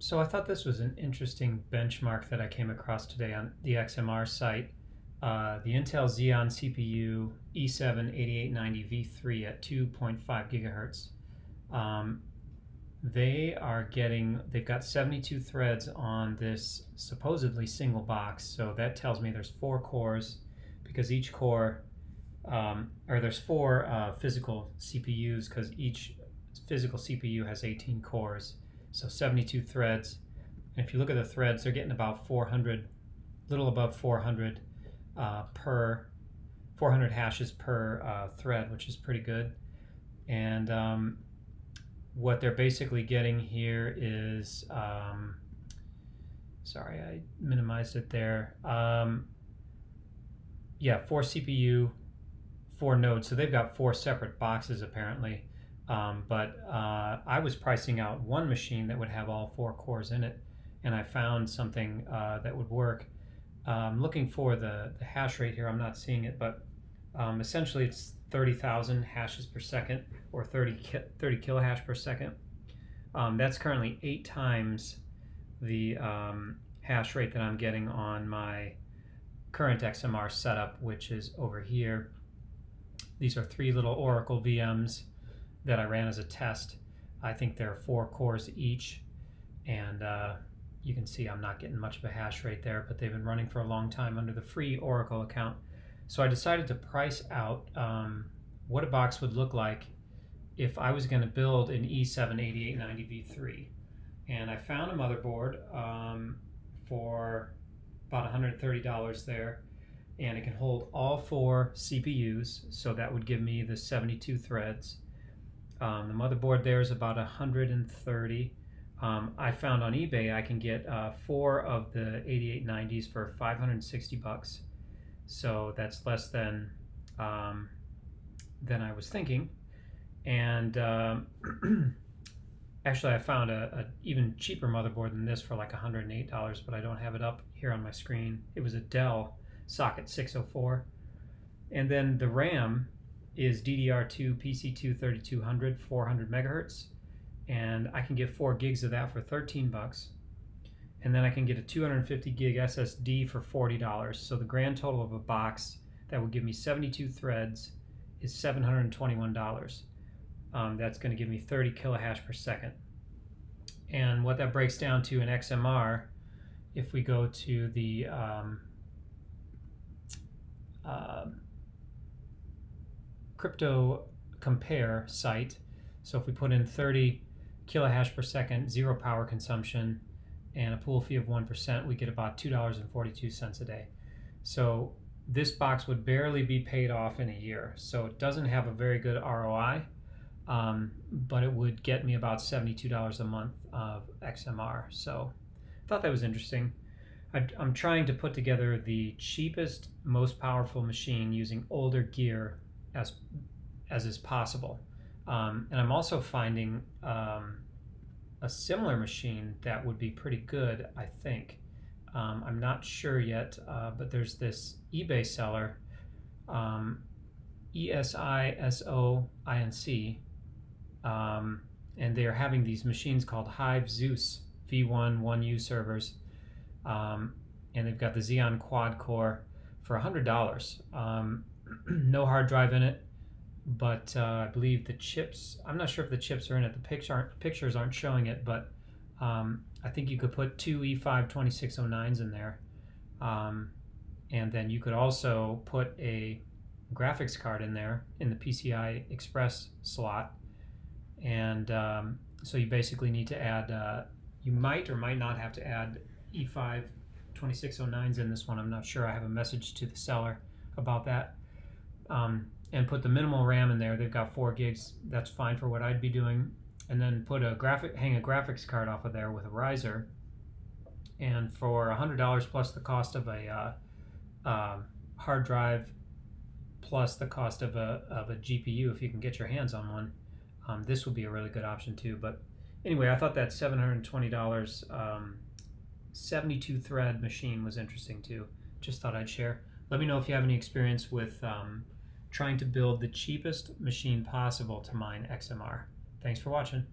So I thought this was an interesting benchmark that I came across today on the XMR site. The Intel Xeon CPU E7-8890 V3 at 2.5 gigahertz. They've got 72 threads on this supposedly single box. So that tells me there's 4 cores because each core, or there's 4 physical CPUs because each physical CPU has 18 cores. So 72 threads. And if you look at the threads, they're getting about 400, little above 400 per 400 hashes per thread, which is pretty good. And what they're basically getting here is, sorry, I minimized it there. Yeah, 4 CPU, 4 nodes. So they've got 4 separate boxes apparently. But I was pricing out one machine that would have all 4 cores in it, and I found something that would work. I'm looking for the hash rate here. I'm not seeing it, but essentially it's 30,000 hashes per second, or 30 kilohash per second. That's currently 8 times the hash rate that I'm getting on my current XMR setup, which is over here. These are 3 little Oracle VMs that I ran as a test. I think there are 4 cores each, and you can see I'm not getting much of a hash rate there, but they've been running for a long time under the free Oracle account. So I decided to price out what a box would look like if I was going to build an E7-8890 V3. And I found a motherboard for about $130 there, and it can hold all 4 CPUs, so that would give me the 72 threads. The motherboard there is about 130. I found on eBay I can get 4 of the 8890s for 560 bucks. So that's less than I was thinking. And actually I found a even cheaper motherboard than this for like $108, but I don't have it up here on my screen. It was a Dell socket 604. And then the RAM is DDR2 PC2 3200 400 megahertz, and I can get 4 gigs of that for 13 bucks, and then I can get a 250 gig SSD for $40. So the grand total of a box that would give me 72 threads is $721. That's going to give me 30 kilohash per second. And what that breaks down to in XMR, if we go to the crypto compare site, so if we put in 30 kilohash per second, 0 power consumption, and a pool fee of 1%, we get about $2.42 a day. So this box would barely be paid off in a year. So it doesn't have a very good ROI, but it would get me about $72 a month of XMR. So I thought that was interesting. I'm trying to put together the cheapest, most powerful machine using older gear as is possible. And I'm also finding a similar machine that would be pretty good, I think. I'm not sure yet, but there's this eBay seller, ESISOINC, and they're having these machines called Hive Zeus V1 1U servers, and they've got the Xeon quad core for $100. No hard drive in it, but I believe the chips, I'm not sure if the chips are in it. The pictures aren't showing it, but I think you could put 2 E7-8609s in there. And then you could also put a graphics card in there in the PCI Express slot. And so you basically need to add, you might or might not have to add E7-2609s in this one. I'm not sure. I have a message to the seller about that. And put the minimal RAM in there. They've got 4 gigs. That's fine for what I'd be doing. And then put hang a graphics card off of there with a riser. And for $100 plus the cost of a hard drive, plus the cost of a GPU, if you can get your hands on one, this would be a really good option too. But anyway, I thought that $720 72 thread machine was interesting too. Just thought I'd share. Let me know if you have any experience with trying to build the cheapest machine possible to mine XMR. Thanks for watching.